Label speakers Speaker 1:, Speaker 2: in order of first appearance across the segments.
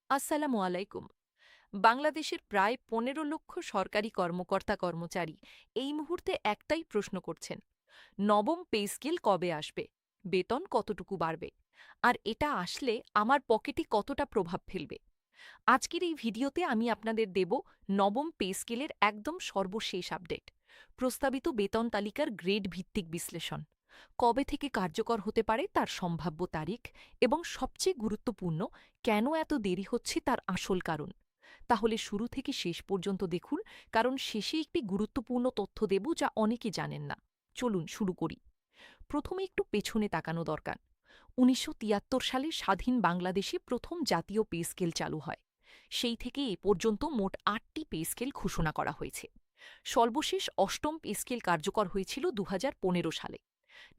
Speaker 1: আসসালামু আলাইকুম। বাংলাদেশের প্রায় ১৫ লক্ষ সরকারি কর্মকর্তা কর্মচারী এই মুহূর্তে একটাই প্রশ্ন করছেন, নবম পে স্কেল কবে আসবে, বেতন কতটুকু বাড়বে, আর এটা আসলে আমার পকেটে কতটা প্রভাব ফেলবে। আজকের এই ভিডিওতে আমি আপনাদের দেব নবম পে স্কেলের একদম সর্বশেষ আপডেট, প্রস্তাবিত বেতন তালিকার গ্রেড ভিত্তিক বিশ্লেষণ, কবে থেকে কার্যকর হতে পারে তার সম্ভাব্য তারিখ, এবং সবচেয়ে গুরুত্বপূর্ণ, কেন এত দেরি হচ্ছে তার আসল কারণ। তাহলে শুরু থেকে শেষ পর্যন্ত দেখুন, কারণ শেষে একটি গুরুত্বপূর্ণ তথ্য দেব যা অনেকে জানেন না। চলুন শুরু করি। প্রথমে একটু পেছনে তাকানো দরকার। ১৯৭৩ সালে স্বাধীন বাংলাদেশে প্রথম জাতীয় পে স্কেল চালু হয়। সেই থেকে এ পর্যন্ত মোট ৮টি পে স্কেল ঘোষণা করা হয়েছে। সর্বশেষ অষ্টম পে স্কেল কার্যকর হয়েছিল ২০১৫ সালে।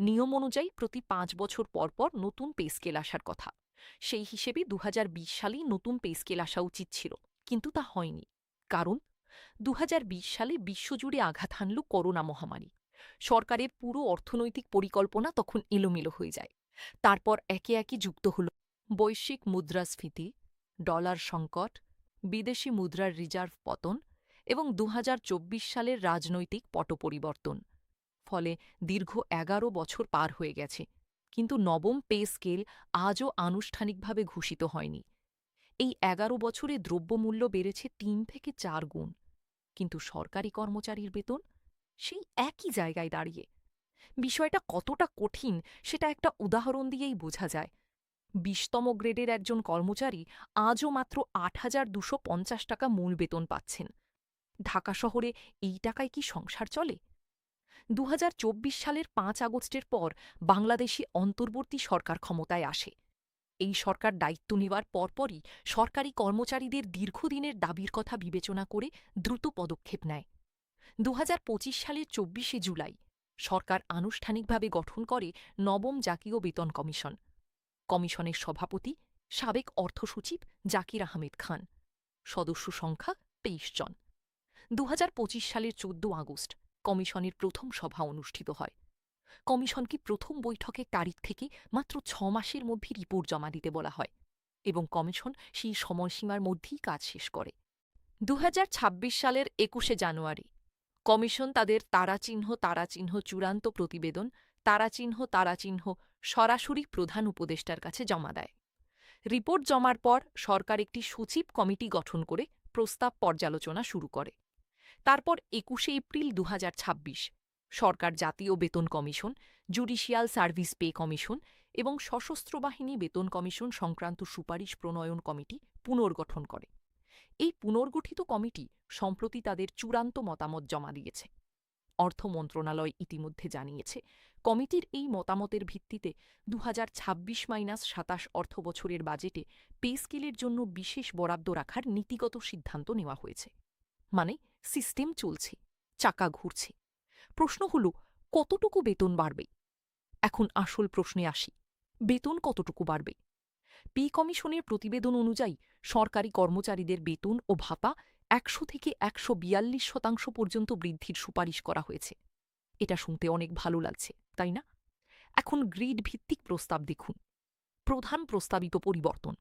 Speaker 1: নিয়ম অনুযায়ী প্রতি ৫ বছর পর পর নতুন পে স্কেল আসার কথা। সেই হিসেবে ২০২০ সালেই নতুন পে স্কেল আসা উচিত ছিল, কিন্তু তা হয়নি। কারণ ২০২০ সালে বিশ্বজুড়ে আঘাত হানল করোনা মহামারী। সরকারের পুরো অর্থনৈতিক পরিকল্পনা তখন এলোমেলো হয়ে যায়। তারপর একে একে যুক্ত হল বৈশ্বিক মুদ্রাস্ফীতি, ডলার সংকট, বিদেশি মুদ্রার রিজার্ভ পতন এবং ২০২৪ সালের রাজনৈতিক পট পরিবর্তন। ফলে দীর্ঘ ১১ বছর পার হয়ে গেছে, কিন্তু নবম পে স্কেল আজও আনুষ্ঠানিকভাবে ঘোষিত হয়নি। এই ১১ বছরে দ্রব্যমূল্য বেড়েছে ৩ থেকে ৪ গুণ, কিন্তু সরকারি কর্মচারীর বেতন সেই একই জায়গায় দাঁড়িয়ে। বিষয়টা কতটা কঠিন সেটা একটা উদাহরণ দিয়েই বোঝা যায়। ২০তম গ্রেডের একজন কর্মচারী আজও মাত্র ৮,২৫০ টাকা মূল বেতন পাচ্ছেন। ঢাকা শহরে এই টাকায় কি সংসার চলে? ২০২৪ সালের ৫ আগস্টের পর বাংলাদেশে অন্তর্বর্তী সরকার ক্ষমতায় আসে। এই সরকার দায়িত্ব নেওয়ার পরপরই সরকারি কর্মচারীদের দীর্ঘদিনের দাবির কথা বিবেচনা করে দ্রুত পদক্ষেপ নেয়। ২০২৫ সালের ২৪শে জুলাই সরকার আনুষ্ঠানিকভাবে গঠন করে নবম জাতীয় বেতন কমিশন। কমিশনের সভাপতি সাবেক অর্থসচিব জাকির আহমেদ খান। সদস্য সংখ্যা ২৩ জন। ২০২৫ সালের ১৪ আগস্ট কমিশনের প্রথম সভা অনুষ্ঠিত হয়। কমিশনকে প্রথম বৈঠকের তারিখ থেকে মাত্র ৬ মাসের মধ্যে রিপোর্ট জমা দিতে বলা হয়, এবং কমিশন সেই সময়সীমার মধ্যেই কাজ শেষ করে। ২০২৬ সালের ২১শে জানুয়ারি কমিশন তাদের তারাচিহ্ন চূড়ান্ত প্রতিবেদন তারাচিহ্ন সরাসরি প্রধান উপদেষ্টার কাছে জমা দেয়। রিপোর্ট জমার পর সরকার একটি সচিব কমিটি গঠন করে প্রস্তাব পর্যালোচনা শুরু করে। তারপর ২১শে এপ্রিল ২০২৬ সরকার জাতীয় বেতন commission, judicial service pay commission এবং সশস্ত্র বাহিনী বেতন কমিশন সংক্রান্ত সুপারিশ প্রণয়ন কমিটি পুনর্গঠন করে। এই পুনর্গঠিত কমিটি সম্প্রতি তাদের চূড়ান্ত মতামত জমা দিয়েছে। অর্থ মন্ত্রণালয় ইতিমধ্যে জানিয়েছে, কমিটির এই মতামতের ভিত্তিতে ২০২৬-২৭ অর্থবছরের বাজেটে পে স্কেলের জন্য বিশেষ বরাদ্দ রাখার নীতিগত সিদ্ধান্ত নেওয়া হয়েছে। মানে সিস্টেম চলছে, চাকা ঘুরছে। প্রশ্ন হল, কতটুকু বেতন বাড়বে? এখন আসল প্রশ্নে আসি, বেতন কতটুকু বাড়বে? পে কমিশনের প্রতিবেদন অনুযায়ী সরকারি কর্মচারীদের বেতন ও ভাতা ১০০ থেকে ১৪২% পর্যন্ত বৃদ্ধির সুপারিশ করা হয়েছে। এটা শুনতে অনেক ভালো লাগছে, তাই না? এখন গ্রিড ভিত্তিক প্রস্তাব দেখুন। প্রধান প্রস্তাবিত পরিবর্তন: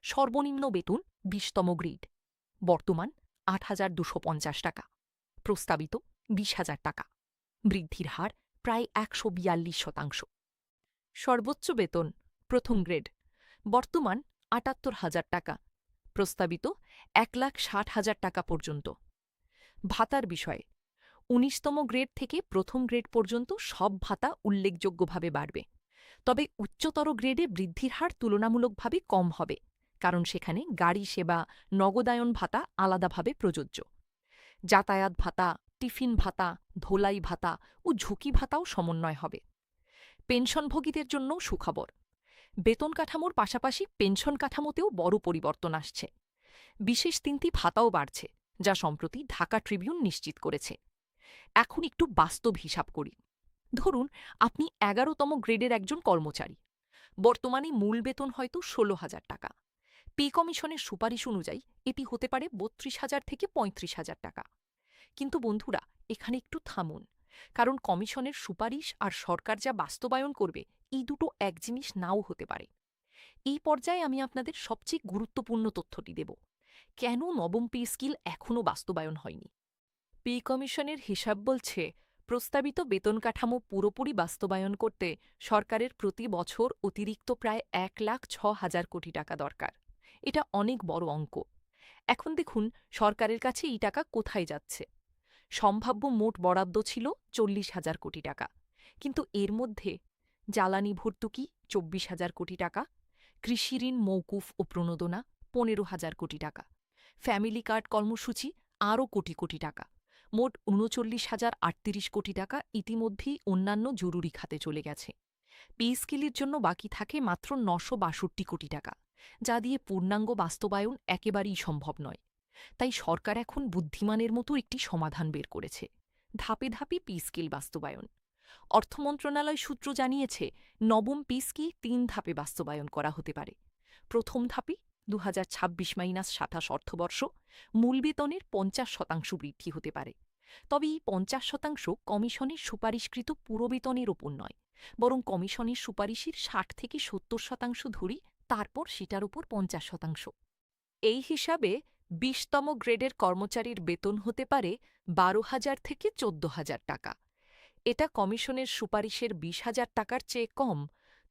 Speaker 1: সর্বনিম্ন বেতন ২০তম গ্রেড, বর্তমান ৮,২৫০ টাকা, প্রস্তাবিত ২০,০০০ টাকা, বৃদ্ধির হার প্রায় ১৪২%। সর্বোচ্চ বেতন প্রথম গ্রেড, বর্তমান ৭৮,০০০ টাকা, প্রস্তাবিত ১,৬০,০০০ টাকা পর্যন্ত। ভাতার বিষয়ে ১৯তম গ্রেড থেকে প্রথম গ্রেড পর্যন্ত সব ভাতা উল্লেখযোগ্যভাবে বাড়বে, তবে উচ্চতর গ্রেডে বৃদ্ধির হার তুলনামূলকভাবে কম হবে, কারণ সেখানে গাড়ি সেবা, নগদায়ন ভাতা আলাদাভাবে প্রযোজ্য। যাতায়াত ভাতা, টিফিন ভাতা, ধোলাই ভাতা ও ঝুঁকি ভাতাও সমন্বয় হবে। পেনশনভোগীদের জন্য সুখবর: বেতন কাঠামোর পাশাপাশি পেনশন কাঠামোতেও বড় পরিবর্তন আসছে। বিশেষ ৩টি ভাতাও বাড়ছে, যা সম্প্রতি ঢাকা ট্রিবিউন নিশ্চিত করেছে। এখন একটু বাস্তব হিসাব করি। ধরুন আপনি ১১তম গ্রেডের একজন কর্মচারী। বর্তমানে মূল বেতন হয়তো ১৬,০০০ টাকা। পে কমিশনের সুপারিশ অনুযায়ী এটি হতে পারে ৩২,০০০ থেকে ৩৫,০০০ টাকা। কিন্তু বন্ধুরা, এখানে একটু থামুন, কারণ কমিশনের সুপারিশ আর সরকার যা বাস্তবায়ন করবে এই দুটো এক জিনিস নাও হতে পারে। এই পর্যায়ে আমি আপনাদের সবচেয়ে গুরুত্বপূর্ণ তথ্যটি দেব, কেন নবম পে স্কেল এখনও বাস্তবায়ন হয়নি। পে কমিশনের হিসাব বলছে, প্রস্তাবিত বেতন কাঠামো পুরোপুরি বাস্তবায়ন করতে সরকারের প্রতি বছর অতিরিক্ত প্রায় 1,06,000 কোটি টাকা দরকার। এটা অনেক বড় অঙ্ক। এখন দেখুন সরকারের কাছে এই টাকা কোথায় যাচ্ছে। সম্ভাব্য মোট বরাদ্দ ছিল 40,000 কোটি টাকা, কিন্তু এর মধ্যে জ্বালানি ভর্তুকি 24,000 কোটি টাকা, কৃষি ঋণ মৌকুফ ও প্রণোদনা 15,000 কোটি টাকা, ফ্যামিলি কার্ড কর্মসূচি আরও কোটি কোটি টাকা, মোট 39,038 কোটি টাকা ইতিমধ্যেই অন্যান্য জরুরি খাতে চলে গেছে। পে স্কেলের জন্য বাকি থাকে মাত্র 962 কোটি টাকা, যা দিয়ে পূর্ণাঙ্গ বাস্তবায়ন একেবারেই সম্ভব নয়। তাই সরকার এখন বুদ্ধিমানের মতো একটি সমাধান বের করেছে, ধাপে ধাপে পে স্কেল বাস্তবায়ন। অর্থ মন্ত্রণালয় সূত্র জানিয়েছে, নবম পে স্কেল 3 ধাপে বাস্তবায়ন করা হতে পারে। প্রথম ধাপে 2026-27 অর্থবর্ষ মূল বেতনের 50% বৃদ্ধি হতে পারে। তবে এই 50% কমিশনের সুপারিশকৃত পুরো বেতনের ওপর নয়, বরং কমিশনের সুপারিশের 60-70% ধরি, তারপর সেটার উপর 50%। এই হিসাবে 20তম গ্রেডের কর্মচারীর বেতন হতে পারে 12,000 থেকে 14,000 টাকা। এটা কমিশনের সুপারিশের 20,000 টাকার চেয়ে কম,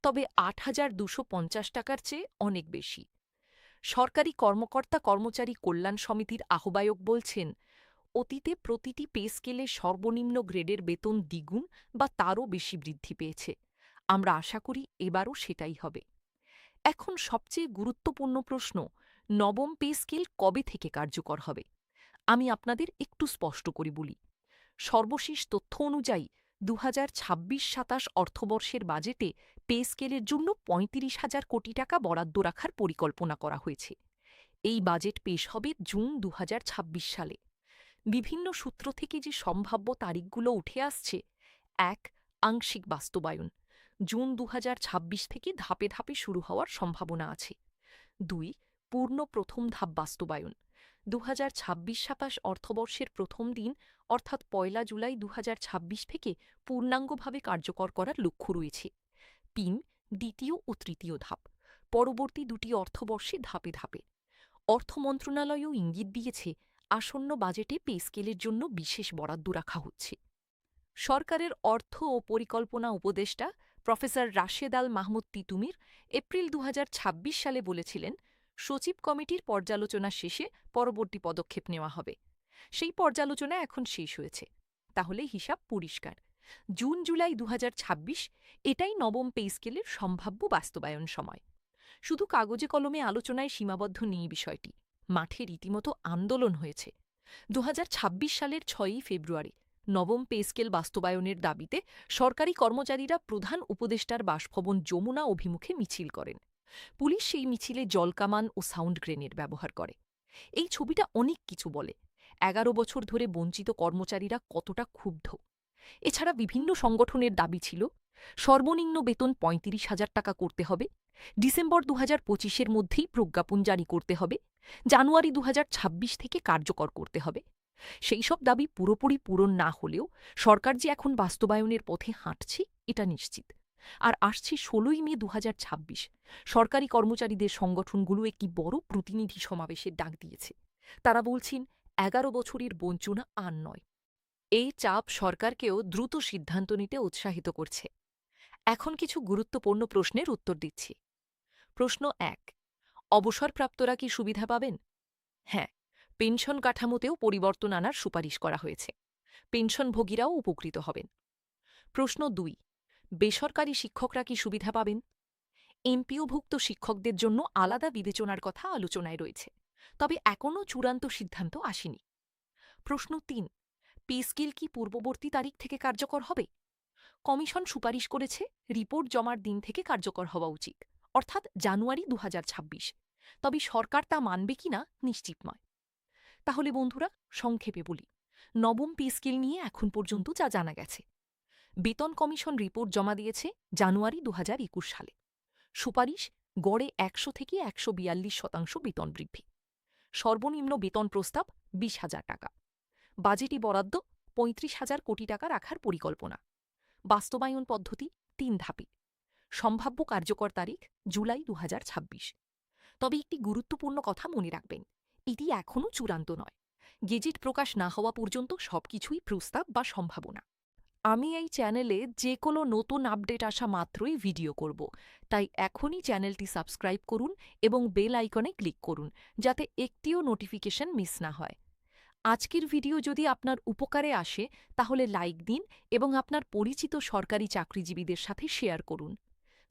Speaker 1: তবে 8,250 টাকার চেয়ে অনেক বেশি। সরকারি কর্মকর্তা কর্মচারী কল্যাণ সমিতির আহ্বায়ক বলছেন, অতীতে প্রতিটি পে স্কেলে সর্বনিম্ন গ্রেডের বেতন দ্বিগুণ বা তারও বেশি বৃদ্ধি পেয়েছে। আমরা আশা করি এবারও সেটাই হবে। এখন সবচেয়ে গুরুত্বপূর্ণ প্রশ্ন, নবম পে স্কেল কবে থেকে কার্যকর হবে? আমি আপনাদের একটু স্পষ্ট করে বলি। সর্বশেষ তথ্য অনুযায়ী 2026-27 অর্থবর্ষের বাজেটে পে স্কেলের জন্য 35,000 কোটি টাকা বরাদ্দ রাখার পরিকল্পনা করা হয়েছে। এই বাজেট পেশ হবে জুন 2026 সালে। বিভিন্ন সূত্র থেকে যে সম্ভাব্য তারিখগুলো উঠে আসছে: 1. আংশিক বাস্তবায়ন, জুন 2026 থেকে ধাপে ধাপে শুরু হওয়ার সম্ভাবনা আছে। 2. পূর্ণ প্রথম ধাপ বাস্তবায়ন, 2026-27 অর্থবর্ষের প্রথম দিন অর্থাৎ 1 জুলাই 2026 থেকে পূর্ণাঙ্গভাবে কার্যকর করার লক্ষ্য রয়েছে। 3. দ্বিতীয় ও তৃতীয় ধাপ, পরবর্তী দুটি অর্থবর্ষে ধাপে ধাপে। অর্থ মন্ত্রণালয়ও ইঙ্গিত দিয়েছে, আসন্ন বাজেটে পে স্কেলের জন্য বিশেষ বরাদ্দ রাখা হচ্ছে। সরকারের অর্থ ও পরিকল্পনা উপদেষ্টা প্রফেসর রাশেদ আল মাহমুদ তিতুমির এপ্রিল 2026 সালে বলেছিলেন, সচিব কমিটির পর্যালোচনা শেষে পরবর্তী পদক্ষেপ নেওয়া হবে। সেই পর্যালোচনা এখন শেষ হয়েছে। তাহলে হিসাব পরিষ্কার, জুন জুলাই 2026 এটাই নবম পে স্কেলের সম্ভাব্য বাস্তবায়ন সময়। শুধু কাগজে কলমে আলোচনায় সীমাবদ্ধ নেই বিষয়টি, মাঠে রীতিমতো আন্দোলন হয়েছে। 2026 সালের 6ই ফেব্রুয়ারি নবম পে স্কেল বাস্তবায়নের দাবিতে সরকারি কর্মচারীরা প্রধান উপদেষ্টার বাসভবন যমুনা অভিমুখে মিছিল করেন। পুলিশ সেই মিছিলে জলকামান ও সাউন্ড গ্রেনেড ব্যবহার করে। এই ছবিটা অনেক কিছু বলে, 11 বছর ধরে বঞ্চিত কর্মচারীরা কতটা ক্ষুব্ধ। এছাড়া বিভিন্ন সংগঠনের দাবি ছিল, সর্বনিম্ন বেতন 35,000 টাকা করতে হবে, ডিসেম্বর 2025-এর মধ্যেই প্রজ্ঞাপন জারি করতে হবে, জানুয়ারি 2026 থেকে কার্যকর করতে হবে। সেই সব দাবি পুরোপুরি পূরণ না হলেও সরকার যে এখন বাস্তবায়নের পথে হাঁটছে এটা নিশ্চিত। আর আসছে 16ই মে 2026, সরকারি কর্মচারীদের সংগঠনগুলো একটি বড় প্রতিনিধি সমাবেশের ডাক দিয়েছে। তারা বলছেন, 11 বছরের বঞ্চনা আর নয়। এই চাপ সরকারকেও দ্রুত সিদ্ধান্ত নিতে উৎসাহিত করছে। এখন কিছু গুরুত্বপূর্ণ প্রশ্নের উত্তর দিচ্ছি। প্রশ্ন 1. অবসরপ্রাপ্তরা কি সুবিধা পাবেন? হ্যাঁ, পেনশন কাঠামোতেও পরিবর্তন আনার সুপারিশ করা হয়েছে। পেনশনভোগীরাও উপকৃত হবেন। প্রশ্ন 2. বেসরকারি শিক্ষকরা কি সুবিধা পাবেন? এমপিওভুক্ত শিক্ষকদের জন্য আলাদা বিবেচনার কথা আলোচনায় রয়েছে, তবে এখনও চূড়ান্ত সিদ্ধান্ত আসেনি। প্রশ্ন 3. পে স্কেল কি পূর্ববর্তী তারিখ থেকে কার্যকর হবে? কমিশন সুপারিশ করেছে রিপোর্ট জমার দিন থেকে কার্যকর হওয়া উচিত, অর্থাৎ জানুয়ারি 2026। তবে সরকার তা মানবে কিনা নিশ্চিত নয়। তাহলে বন্ধুরা, সংক্ষেপে বলি, নবম পে স্কেল নিয়ে এখন পর্যন্ত যা জানা গেছে: বেতন কমিশন রিপোর্ট জমা দিয়েছে জানুয়ারি 2021 সালে। সুপারিশ গড়ে 100 থেকে 142% বেতন বৃদ্ধি। সর্বনিম্ন বেতন প্রস্তাব 20,000 টাকা। বাজেটি বরাদ্দ 35,000 কোটি টাকা রাখার পরিকল্পনা। বাস্তবায়ন পদ্ধতি 3 ধাপে। সম্ভাব্য কার্যকর তারিখ জুলাই ২০২৬। তবে একটি গুরুত্বপূর্ণ কথা মনে রাখবেন, এটি এখনও চূড়ান্ত নয়। গেজেট প্রকাশ না হওয়া পর্যন্ত সবকিছুই প্রস্তাব বা সম্ভাবনা। আমি এই চ্যানেলে যে কোনো নতুন আপডেট আসা মাত্রই ভিডিও করব, তাই এখনই চ্যানেলটি সাবস্ক্রাইব করুন এবং বেল আইকনে ক্লিক করুন, যাতে একটিও নোটিফিকেশন মিস না হয়। আজকের ভিডিও যদি আপনার উপকারে আসে তাহলে লাইক দিন এবং আপনার পরিচিত সরকারি চাকরিজীবীদের সাথে শেয়ার করুন।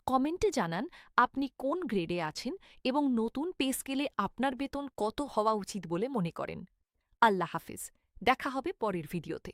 Speaker 1: কমেন্টে জানান আপনি কোন গ্রেডে আছেন এবং নতুন পে স্কেলে আপনার বেতন কত হওয়া উচিত বলে মনে করেন। আল্লাহ হাফেজ। দেখা হবে পরের ভিডিওতে।